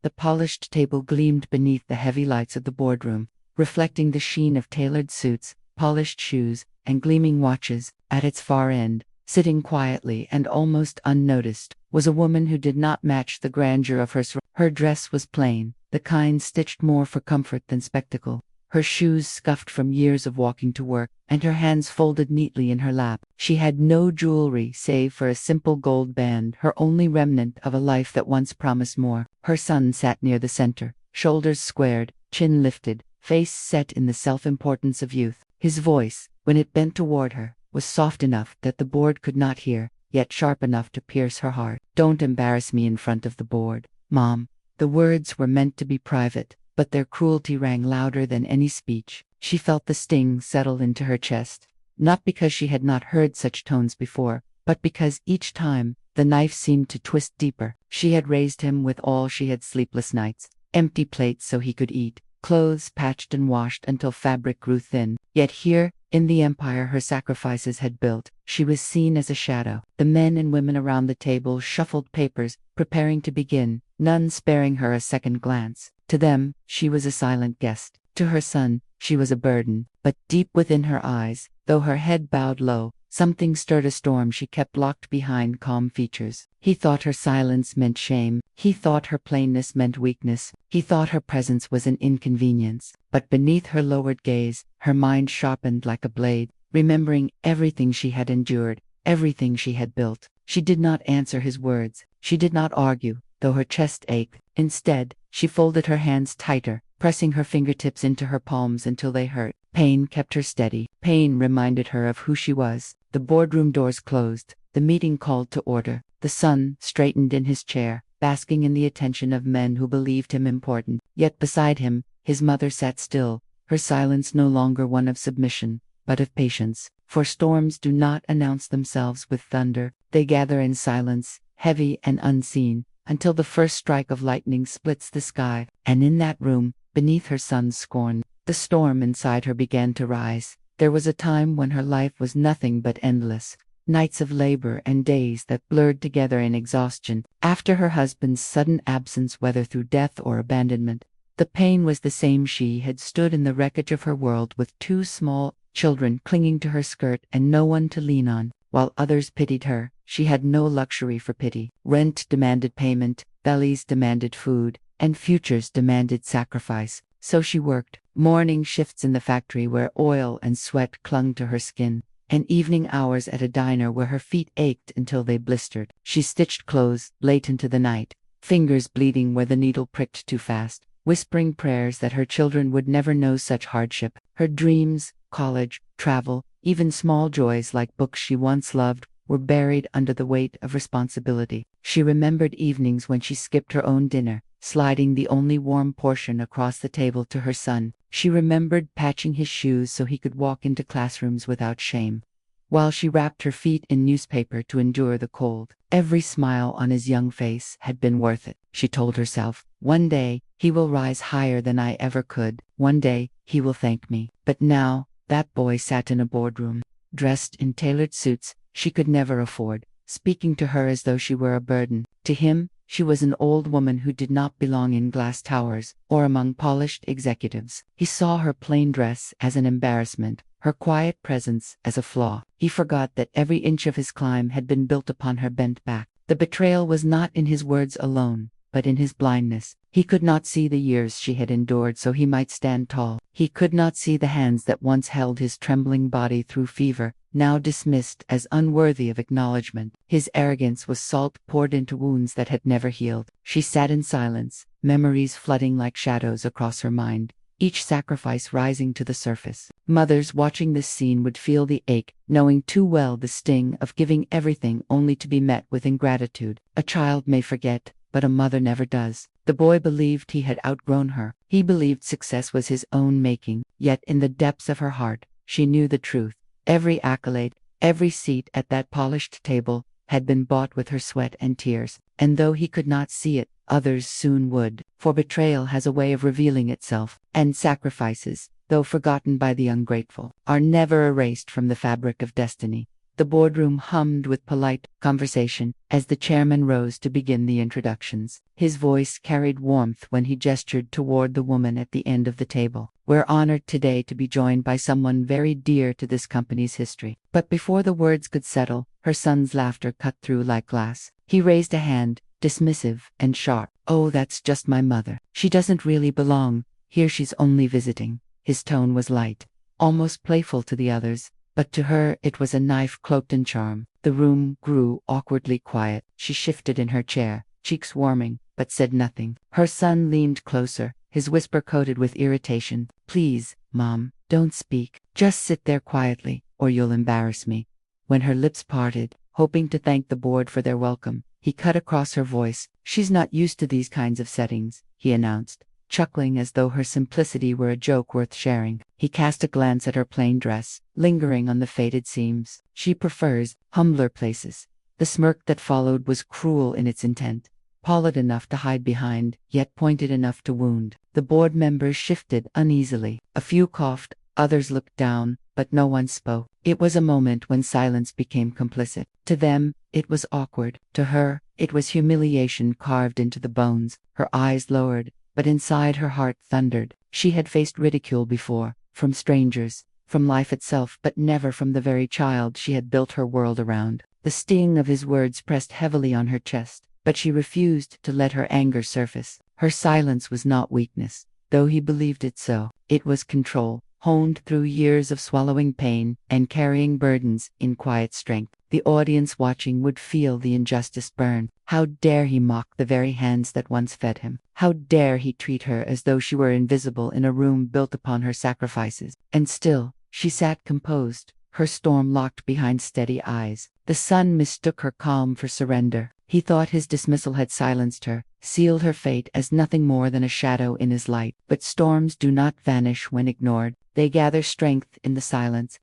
The polished table gleamed beneath the heavy lights of the boardroom, reflecting the sheen of tailored suits, polished shoes, and gleaming watches. At its far end, sitting quietly and almost unnoticed, was a woman who did not match the grandeur of her dress was plain, the kind stitched more for comfort than spectacle. Her shoes scuffed from years of walking to work, and her hands folded neatly in her lap. She had no jewelry save for a simple gold band, her only remnant of a life that once promised more. Her son sat near the center, shoulders squared, chin lifted, face set in the self-importance of youth. His voice, when it bent toward her, was soft enough that the board could not hear, yet sharp enough to pierce her heart. "Don't embarrass me in front of the board, Mom." The words were meant to be private, but their cruelty rang louder than any speech. She felt the sting settle into her chest, not because she had not heard such tones before, but because each time the knife seemed to twist deeper. She had raised him with all she had sleepless nights, empty plates so he could eat, clothes patched and washed until fabric grew thin. Yet here, in the empire her sacrifices had built, she was seen as a shadow. The men and women around the table shuffled papers, preparing to begin, none sparing her a second glance. To them, she was a silent guest. To her son, she was a burden. But deep within her eyes, though her head bowed low, something stirred a storm she kept locked behind calm features. He thought her silence meant shame. He thought her plainness meant weakness. He thought her presence was an inconvenience. But beneath her lowered gaze, her mind sharpened like a blade, remembering everything she had endured, everything she had built. She did not answer his words. She did not argue, though her chest ached. Instead, she folded her hands tighter, pressing her fingertips into her palms until they hurt. Pain kept her steady. Pain reminded her of who she was. The boardroom doors closed, the meeting called to order. The son straightened in his chair, basking in the attention of men who believed him important. Yet beside him, his mother sat still, her silence no longer one of submission, but of patience. For storms do not announce themselves with thunder. They gather in silence, heavy and unseen, until the first strike of lightning splits the sky. And in that room, beneath her son's scorn, the storm inside her began to rise. There was a time when her life was nothing but endless, nights of labor and days that blurred together in exhaustion. After her husband's sudden absence, whether through death or abandonment, the pain was the same. She had stood in the wreckage of her world with two small children clinging to her skirt and no one to lean on. While others pitied her, she had no luxury for pity. Rent demanded payment, bellies demanded food, and futures demanded sacrifice. So she worked, morning shifts in the factory where oil and sweat clung to her skin, and evening hours at a diner where her feet ached until they blistered. She stitched clothes late into the night, fingers bleeding where the needle pricked too fast, whispering prayers that her children would never know such hardship. Her dreams, college, travel, even small joys like books she once loved, were buried under the weight of responsibility. She remembered evenings when she skipped her own dinner, sliding the only warm portion across the table to her son. She remembered patching his shoes so he could walk into classrooms without shame, while she wrapped her feet in newspaper to endure the cold. Every smile on his young face had been worth it, she told herself. One day, he will rise higher than I ever could. One day, he will thank me. But now, that boy sat in a boardroom, dressed in tailored suits she could never afford, speaking to her as though she were a burden. To him, she was an old woman who did not belong in glass towers or among polished executives. He saw her plain dress as an embarrassment, her quiet presence as a flaw. He forgot that every inch of his climb had been built upon her bent back. The betrayal was not in his words alone, but in his blindness. He could not see the years she had endured so he might stand tall. He could not see the hands that once held his trembling body through fever, now dismissed as unworthy of acknowledgement. His arrogance was salt poured into wounds that had never healed. She sat in silence, memories flooding like shadows across her mind, each sacrifice rising to the surface. Mothers watching this scene would feel the ache, knowing too well the sting of giving everything only to be met with ingratitude. A child may forget, but a mother never does. The boy believed he had outgrown her. He believed success was his own making. Yet in the depths of her heart, she knew the truth. Every accolade, every seat at that polished table, had been bought with her sweat and tears. And though he could not see it, others soon would. For betrayal has a way of revealing itself, and sacrifices, though forgotten by the ungrateful, are never erased from the fabric of destiny. The boardroom hummed with polite conversation as the chairman rose to begin the introductions. His voice carried warmth when he gestured toward the woman at the end of the table. We're honored today to be joined by someone very dear to this company's history. But before the words could settle, her son's laughter cut through like glass. He raised a hand, dismissive and sharp. Oh, that's just my mother. She doesn't really belong here, she's only visiting. His tone was light, almost playful to the others, but to her it was a knife cloaked in charm. The room grew awkwardly quiet. She shifted in her chair, cheeks warming, but said nothing. Her son leaned closer, his whisper coated with irritation. Please, Mom, don't speak. Just sit there quietly, or you'll embarrass me. When her lips parted, hoping to thank the board for their welcome, he cut across her voice. She's not used to these kinds of settings, he announced, chuckling as though her simplicity were a joke worth sharing. He cast a glance at her plain dress, lingering on the faded seams. She prefers humbler places. The smirk that followed was cruel in its intent, pallid enough to hide behind, yet pointed enough to wound. The board members shifted uneasily. A few coughed, others looked down, but no one spoke. It was a moment when silence became complicit. To them, it was awkward. To her, it was humiliation carved into the bones. Her eyes lowered, but inside her heart thundered. She had faced ridicule before, from strangers, from life itself, but never from the very child she had built her world around. The sting of his words pressed heavily on her chest, but she refused to let her anger surface. Her silence was not weakness, though he believed it so. It was control, honed through years of swallowing pain and carrying burdens in quiet strength. The audience watching would feel the injustice burn. How dare he mock the very hands that once fed him? How dare he treat her as though she were invisible in a room built upon her sacrifices? And still, she sat composed, her storm locked behind steady eyes. The son mistook her calm for surrender. He thought his dismissal had silenced her, sealed her fate as nothing more than a shadow in his light. But storms do not vanish when ignored. They gather strength in the silence.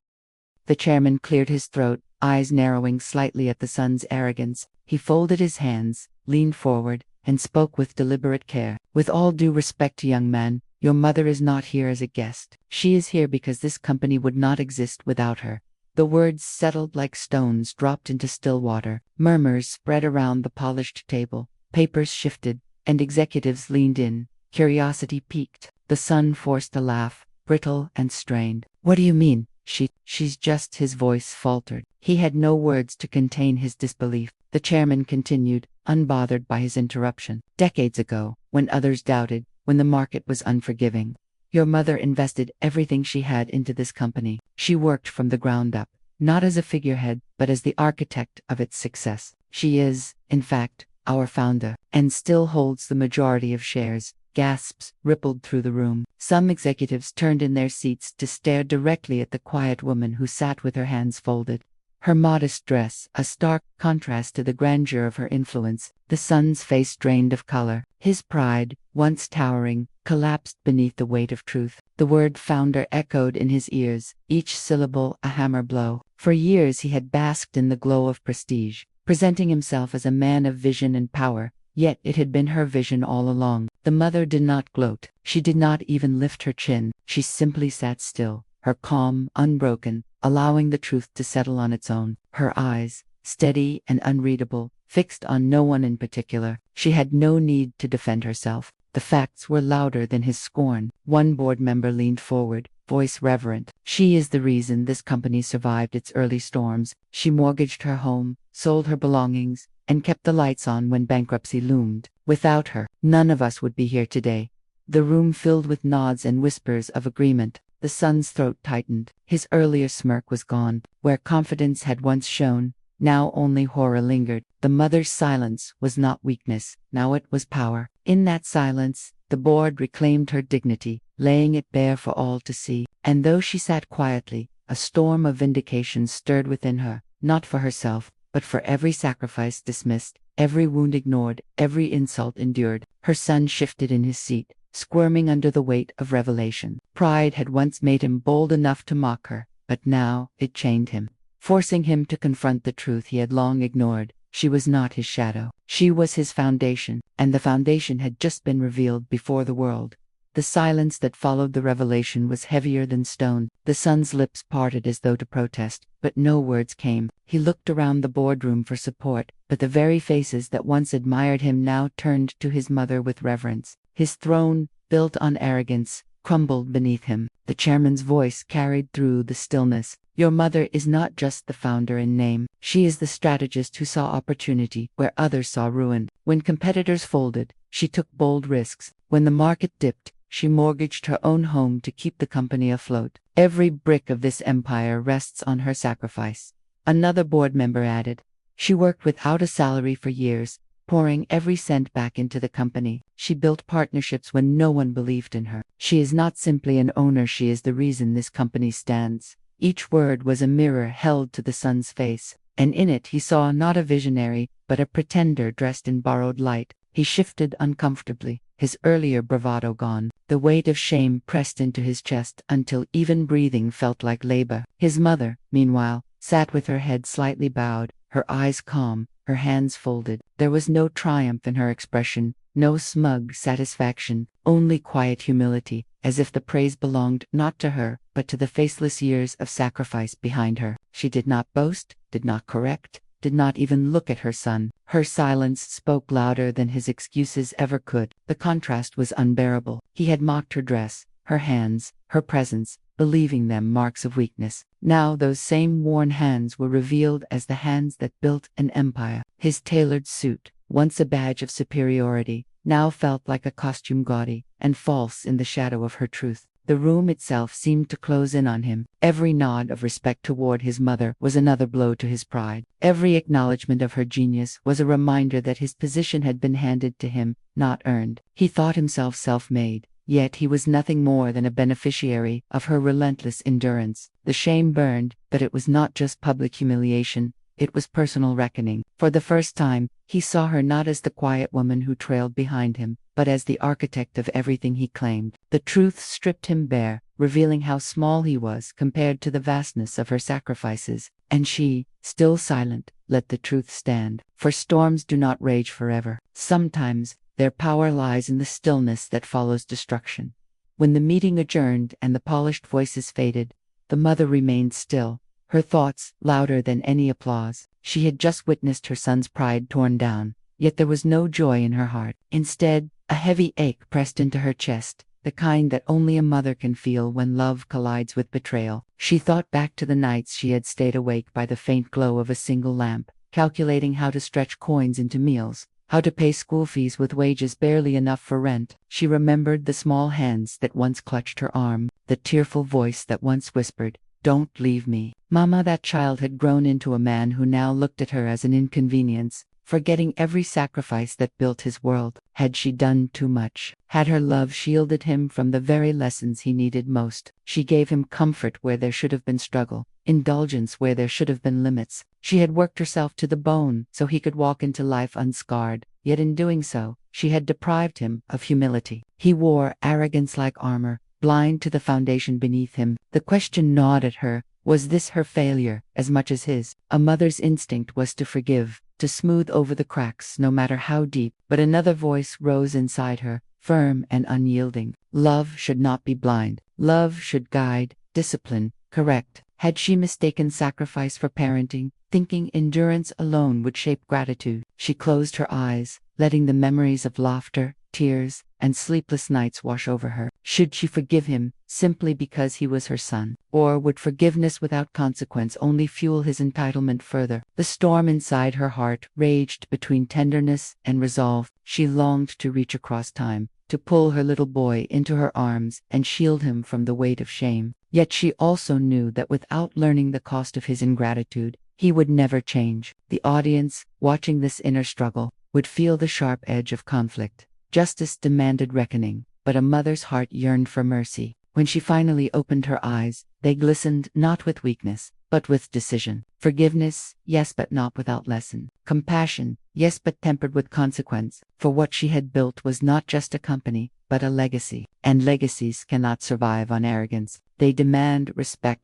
The chairman cleared his throat, eyes narrowing slightly at the son's arrogance. He folded his hands, leaned forward, and spoke with deliberate care. With all due respect, young man, your mother is not here as a guest. She is here because this company would not exist without her. The words settled like stones dropped into still water. Murmurs spread around the polished table. Papers shifted, and executives leaned in. Curiosity piqued. The son forced a laugh, brittle and strained. What do you mean? She's just, his voice faltered. He had no words to contain his disbelief. The chairman continued, unbothered by his interruption. Decades ago, when others doubted, when the market was unforgiving, your mother invested everything she had into this company. She worked from the ground up, not as a figurehead, but as the architect of its success. She is, in fact, our founder, and still holds the majority of shares. Gasps rippled through the room. Some executives turned in their seats to stare directly at the quiet woman who sat with her hands folded. Her modest dress, a stark contrast to the grandeur of her influence. The son's face drained of color. His pride, once towering, collapsed beneath the weight of truth. The word founder echoed in his ears, each syllable a hammer blow. For years he had basked in the glow of prestige, presenting himself as a man of vision and power. Yet it had been her vision all along. The mother did not gloat. She did not even lift her chin. She simply sat still, her calm unbroken, allowing the truth to settle on its own. Her eyes, steady and unreadable, fixed on no one in particular. She had no need to defend herself. The facts were louder than his scorn. One board member leaned forward, voice reverent. She is the reason this company survived its early storms. She mortgaged her home, sold her belongings, and kept the lights on when bankruptcy loomed. Without her, none of us would be here today. The room filled with nods and whispers of agreement. The son's throat tightened. His earlier smirk was gone. Where confidence had once shone, now only horror lingered. The mother's silence was not weakness, now it was power. In that silence, the board reclaimed her dignity, laying it bare for all to see. And though she sat quietly, a storm of vindication stirred within her, not for herself, but for every sacrifice dismissed, every wound ignored, every insult endured. Her son shifted in his seat, squirming under the weight of revelation. Pride had once made him bold enough to mock her, but now it chained him, forcing him to confront the truth he had long ignored. She was not his shadow. She was his foundation, and the foundation had just been revealed before the world. The silence that followed the revelation was heavier than stone. The son's lips parted as though to protest, but no words came. He looked around the boardroom for support, but the very faces that once admired him now turned to his mother with reverence. His throne, built on arrogance, crumbled beneath him. The chairman's voice carried through the stillness. Your mother is not just the founder in name. She is the strategist who saw opportunity where others saw ruin. When competitors folded, she took bold risks. When the market dipped, she mortgaged her own home to keep the company afloat. Every brick of this empire rests on her sacrifice. Another board member added. She worked without a salary for years, pouring every cent back into the company. She built partnerships when no one believed in her. She is not simply an owner, she is the reason this company stands. Each word was a mirror held to the son's face, and in it he saw not a visionary, but a pretender dressed in borrowed light. He shifted uncomfortably, his earlier bravado gone. The weight of shame pressed into his chest until even breathing felt like labor. His mother, meanwhile, sat with her head slightly bowed, her eyes calm, her hands folded. There was no triumph in her expression, no smug satisfaction, only quiet humility, as if the praise belonged not to her, but to the faceless years of sacrifice behind her. She did not boast, did not correct, did not even look at her son. Her silence spoke louder than his excuses ever could. The contrast was unbearable. He had mocked her dress, her hands, her presence, believing them marks of weakness. Now those same worn hands were revealed as the hands that built an empire. His tailored suit, once a badge of superiority, now felt like a costume gaudy and false in the shadow of her truth. The room itself seemed to close in on him. Every nod of respect toward his mother was another blow to his pride. Every acknowledgement of her genius was a reminder that his position had been handed to him, not earned. He thought himself self-made, yet he was nothing more than a beneficiary of her relentless endurance. The shame burned, but it was not just public humiliation. It was personal reckoning. For the first time, he saw her not as the quiet woman who trailed behind him, but as the architect of everything he claimed. The truth stripped him bare, revealing how small he was compared to the vastness of her sacrifices. And she, still silent, let the truth stand. For storms do not rage forever. Sometimes, their power lies in the stillness that follows destruction. When the meeting adjourned and the polished voices faded, the mother remained still, her thoughts louder than any applause. She had just witnessed her son's pride torn down, yet there was no joy in her heart. Instead, a heavy ache pressed into her chest, the kind that only a mother can feel when love collides with betrayal. She thought back to the nights she had stayed awake by the faint glow of a single lamp, calculating how to stretch coins into meals, how to pay school fees with wages barely enough for rent. She remembered the small hands that once clutched her arm, the tearful voice that once whispered, "Don't leave me." Mama, that child had grown into a man who now looked at her as an inconvenience, forgetting every sacrifice that built his world. Had she done too much? Had her love shielded him from the very lessons he needed most? She gave him comfort where there should have been struggle, indulgence where there should have been limits. She had worked herself to the bone so he could walk into life unscarred, yet in doing so, she had deprived him of humility. He wore arrogance like armor, blind to the foundation beneath him. The question gnawed at her. Was this her failure, as much as his? A mother's instinct was to forgive, to smooth over the cracks no matter how deep, but another voice rose inside her, firm and unyielding. Love should not be blind. Love should guide, discipline, correct. Had she mistaken sacrifice for parenting, thinking endurance alone would shape gratitude? She closed her eyes, letting the memories of laughter, tears, and sleepless nights wash over her. Should she forgive him, simply because he was her son? Or would forgiveness without consequence only fuel his entitlement further? The storm inside her heart raged between tenderness and resolve. She longed to reach across time, to pull her little boy into her arms and shield him from the weight of shame. Yet she also knew that without learning the cost of his ingratitude, he would never change. The audience, watching this inner struggle, would feel the sharp edge of conflict. Justice demanded reckoning, but a mother's heart yearned for mercy. When she finally opened her eyes, they glistened not with weakness, but with decision. Forgiveness, yes, but not without lesson. Compassion, yes, but tempered with consequence. For what she had built was not just a company, but a legacy. And legacies cannot survive on arrogance. They demand respect.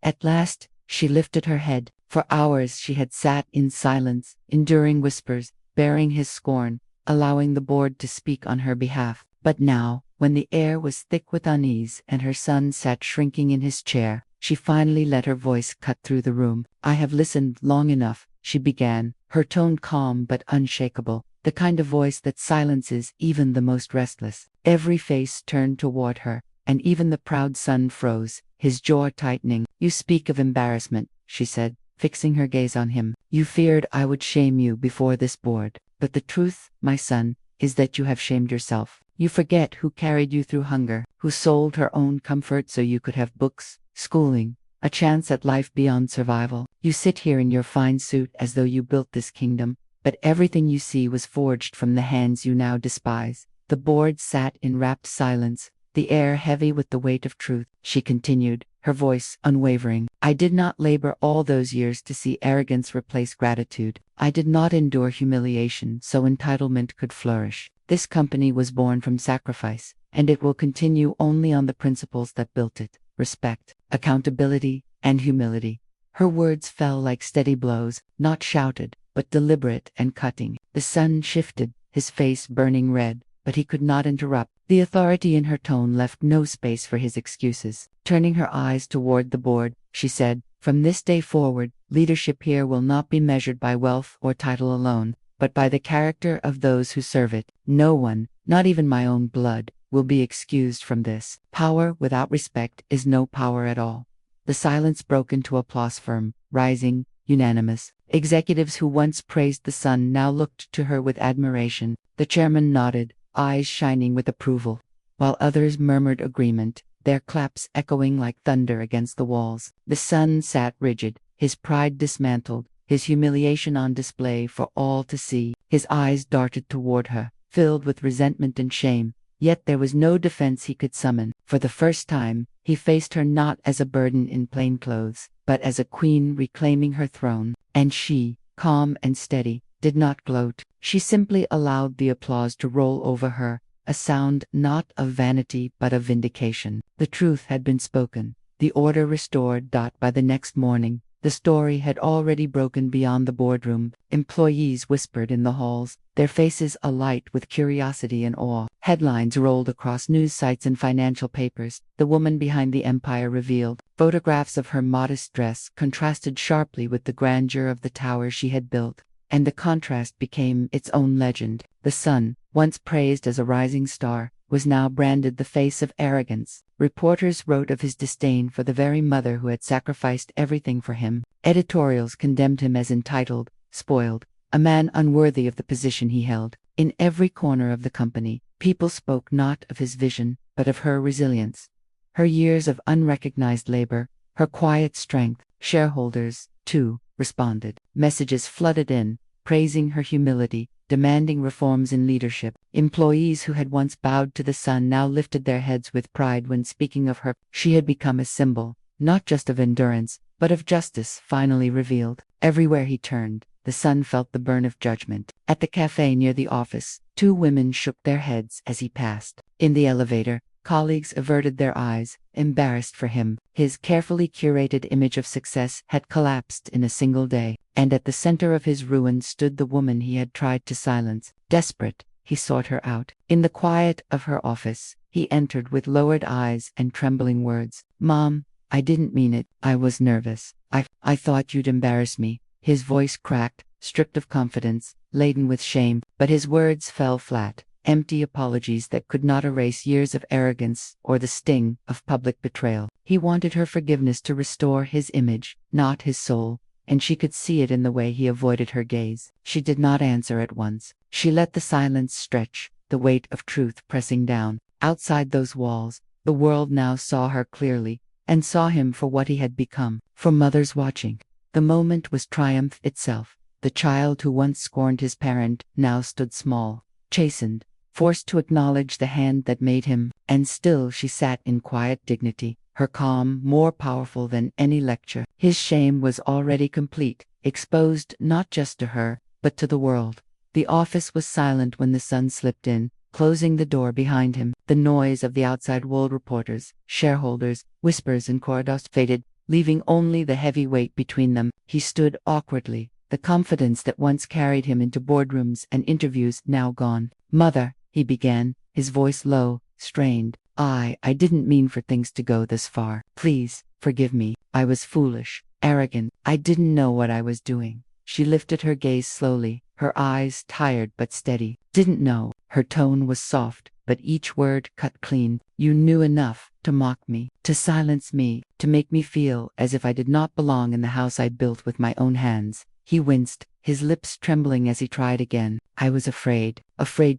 At last, she lifted her head. For hours she had sat in silence, enduring whispers, bearing his scorn, allowing the board to speak on her behalf. But now, When the air was thick with unease and her son sat shrinking in his chair, she finally let her voice cut through the room. "I have listened long enough," she began, her tone calm but unshakable, the kind of voice that silences even the most restless. Every face turned toward her, and even the proud son froze, his jaw tightening. "You speak of embarrassment," she said, fixing her gaze on him. "You feared I would shame you before this board. But the truth, my son, is that you have shamed yourself. You forget who carried you through hunger, who sold her own comfort so you could have books, schooling, a chance at life beyond survival. You sit here in your fine suit as though you built this kingdom, but everything you see was forged from the hands you now despise." The board sat in rapt silence, the air heavy with the weight of truth. She continued, her voice unwavering. "I did not labor all those years to see arrogance replace gratitude. I did not endure humiliation so entitlement could flourish. This company was born from sacrifice, and it will continue only on the principles that built it: respect, accountability, and humility." Her words fell like steady blows, not shouted, but deliberate and cutting. The sun shifted, his face burning red, but he could not interrupt. The authority in her tone left no space for his excuses. Turning her eyes toward the board, she said, "From this day forward, leadership here will not be measured by wealth or title alone, but by the character of those who serve it. No one, not even my own blood, will be excused from this. Power without respect is no power at all." The silence broke into applause, firm, rising, unanimous. Executives who once praised the son now looked to her with admiration. The chairman nodded, eyes shining with approval, while others murmured agreement, their claps echoing like thunder against the walls. The son sat rigid, his pride dismantled, his humiliation on display for all to see. His eyes darted toward her, filled with resentment and shame, yet there was no defense he could summon. For the first time, he faced her not as a burden in plain clothes, but as a queen reclaiming her throne. And she, calm and steady, did not gloat. She simply allowed the applause to roll over her, a sound not of vanity but of vindication. The truth had been spoken, the order restored. By the next morning, the story had already broken beyond the boardroom. Employees whispered in the halls, their faces alight with curiosity and awe. Headlines rolled across news sites and financial papers. "The woman behind the empire revealed." Photographs of her modest dress contrasted sharply with the grandeur of the tower she had built, and the contrast became its own legend. The sun, once praised as a rising star, was now branded the face of arrogance. Reporters wrote of his disdain for the very mother who had sacrificed everything for him. Editorials condemned him as entitled, spoiled, a man unworthy of the position he held. In every corner of the company, people spoke not of his vision, but of her resilience, her years of unrecognized labor, her quiet strength. Shareholders, too, responded. Messages flooded in, praising her humility, demanding reforms in leadership. Employees who had once bowed to the sun now lifted their heads with pride when speaking of her. She had become a symbol, not just of endurance, but of justice finally revealed. Everywhere he turned, the sun felt the burn of judgment. At the cafe near the office, two women shook their heads as he passed. In the elevator, colleagues averted their eyes, embarrassed for him. His carefully curated image of success had collapsed in a single day, and at the center of his ruin stood the woman he had tried to silence. Desperate, he sought her out. In the quiet of her office, he entered with lowered eyes and trembling words. "Mom, I didn't mean it. I was nervous. I thought you'd embarrass me." His voice cracked, stripped of confidence, laden with shame, but his words fell flat. Empty apologies that could not erase years of arrogance or the sting of public betrayal. He wanted her forgiveness to restore his image, not his soul, and she could see it in the way he avoided her gaze. She did not answer at once. She let the silence stretch, the weight of truth pressing down. Outside those walls, the world now saw her clearly, and saw him for what he had become. For mothers watching, the moment was triumph itself. The child who once scorned his parent now stood small, chastened, forced to acknowledge the hand that made him, and still she sat in quiet dignity, her calm more powerful than any lecture. His shame was already complete, exposed not just to her, but to the world. The office was silent when the sun slipped in, closing the door behind him. The noise of the outside world, reporters, shareholders, whispers and corridors faded, leaving only the heavy weight between them. He stood awkwardly, the confidence that once carried him into boardrooms and interviews now gone. "Mother," he began, his voice low, strained. I didn't mean for things to go this far. Please, forgive me. I was foolish, arrogant. I didn't know what I was doing. She lifted her gaze slowly, her eyes tired but steady. Didn't know. Her tone was soft, but each word cut clean. You knew enough to mock me, to silence me, to make me feel as if I did not belong in the house I built with my own hands. He winced, his lips trembling as he tried again. I was afraid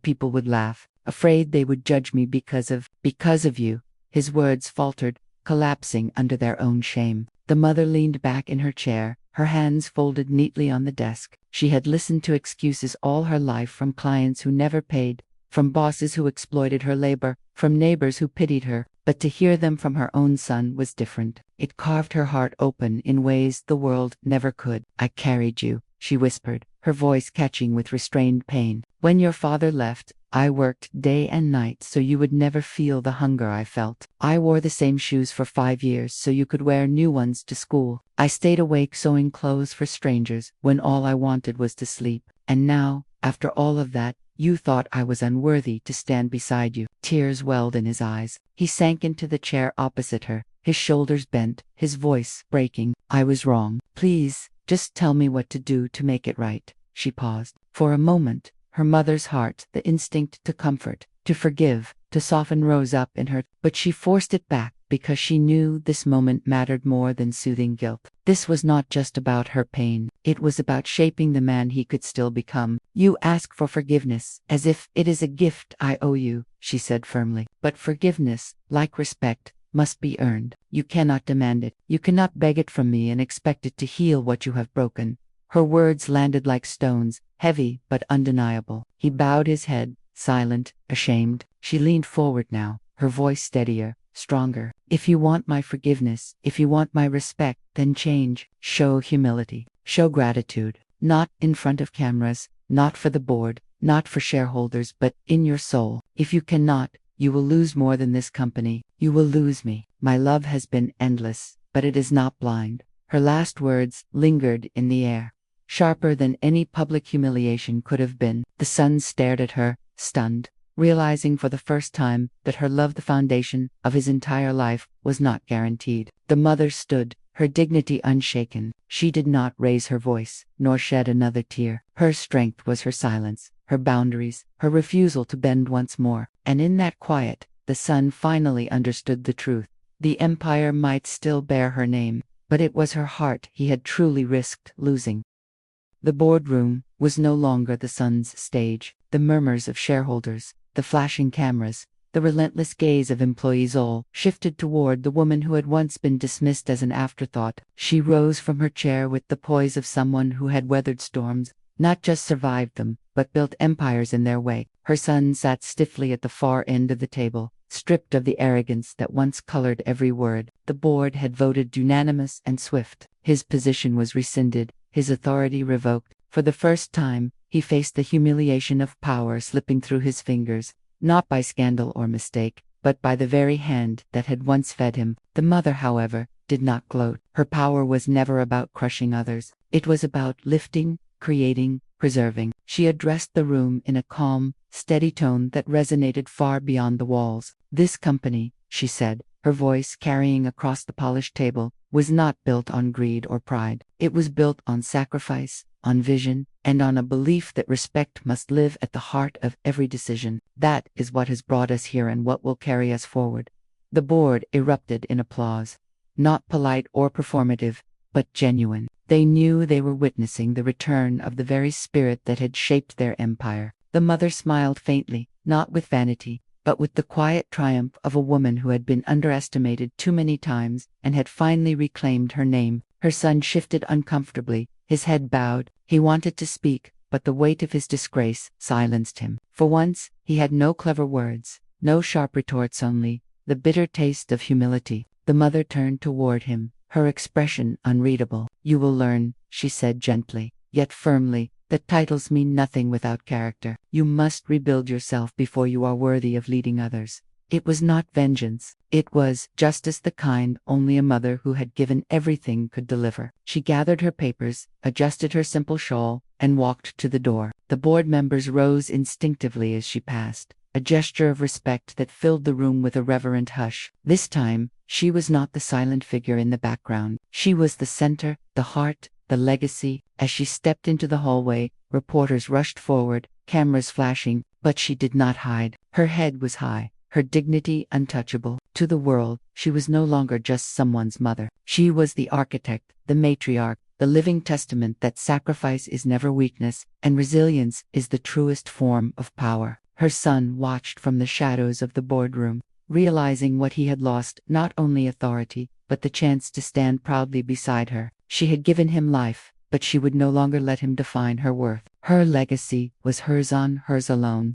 people would laugh, afraid they would judge me because of you. His words faltered, collapsing under their own shame. The mother leaned back in her chair, her hands folded neatly on the desk. She had listened to excuses all her life from clients who never paid, from bosses who exploited her labor, from neighbors who pitied her, but to hear them from her own son was different. It carved her heart open in ways the world never could. I carried you, she whispered, her voice catching with restrained pain. When your father left, I worked day and night so you would never feel the hunger I felt. I wore the same shoes for 5 years so you could wear new ones to school. I stayed awake sewing clothes for strangers when all I wanted was to sleep. And now, after all of that, you thought I was unworthy to stand beside you. Tears welled in his eyes. He sank into the chair opposite her, his shoulders bent, his voice breaking. I was wrong. Please, just tell me what to do to make it right. She paused. For a moment, her mother's heart, the instinct to comfort, to forgive, to soften rose up in her, but she forced it back because she knew this moment mattered more than soothing guilt. This was not just about her pain. It was about shaping the man he could still become. You ask for forgiveness, as if it is a gift I owe you, she said firmly. But forgiveness, like respect, must be earned. You cannot demand it. You cannot beg it from me and expect it to heal what you have broken. Her words landed like stones, heavy but undeniable. He bowed his head, silent, ashamed. She leaned forward now, her voice steadier, stronger. If you want my forgiveness, if you want my respect, then change. Show humility. Show gratitude. Not in front of cameras, not for the board, not for shareholders, but in your soul. If you cannot, you will lose more than this company. You will lose me. My love has been endless, but it is not blind. Her last words lingered in the air, sharper than any public humiliation could have been. The son stared at her, stunned, realizing for the first time that her love, the foundation of his entire life, was not guaranteed. The mother stood, her dignity unshaken. She did not raise her voice, nor shed another tear. Her strength was her silence, her boundaries, her refusal to bend once more. And in that quiet, the son finally understood the truth. The empire might still bear her name, but it was her heart he had truly risked losing. The boardroom was no longer the son's stage. The murmurs of shareholders, the flashing cameras, the relentless gaze of employees all shifted toward the woman who had once been dismissed as an afterthought. She rose from her chair with the poise of someone who had weathered storms, not just survived them, but built empires in their way. Her son sat stiffly at the far end of the table, stripped of the arrogance that once colored every word. The board had voted unanimous and swift. His position was rescinded, his authority revoked. For the first time, he faced the humiliation of power slipping through his fingers, not by scandal or mistake, but by the very hand that had once fed him. The mother, however, did not gloat. Her power was never about crushing others. It was about lifting, creating, preserving. She addressed the room in a calm, steady tone that resonated far beyond the walls. This company, she said, her voice carrying across the polished table, was not built on greed or pride. It was built on sacrifice, on vision, and on a belief that respect must live at the heart of every decision. That is what has brought us here and what will carry us forward. The board erupted in applause. Not polite or performative, but genuine. They knew they were witnessing the return of the very spirit that had shaped their empire. The mother smiled faintly, not with vanity, but with the quiet triumph of a woman who had been underestimated too many times and had finally reclaimed her name. Her son shifted uncomfortably, his head bowed. He wanted to speak, but the weight of his disgrace silenced him. For once, he had no clever words, no sharp retorts, only the bitter taste of humility. The mother turned toward him, her expression unreadable. You will learn, she said gently, yet firmly, that titles mean nothing without character. You must rebuild yourself before you are worthy of leading others. It was not vengeance. It was justice, the kind only a mother who had given everything could deliver. She gathered her papers, adjusted her simple shawl, and walked to the door. The board members rose instinctively as she passed. a gesture of respect that filled the room with a reverent hush. This time, she was not the silent figure in the background. She was the center, the heart, the legacy. As she stepped into the hallway, reporters rushed forward, cameras flashing, but she did not hide. Her head was high, her dignity untouchable. To the world, she was no longer just someone's mother. She was the architect, the matriarch, the living testament that sacrifice is never weakness, and resilience is the truest form of power. Her son watched from the shadows of the boardroom, realizing what he had lost: not only authority, but the chance to stand proudly beside her. She had given him life, but she would no longer let him define her worth. Her legacy was hers alone.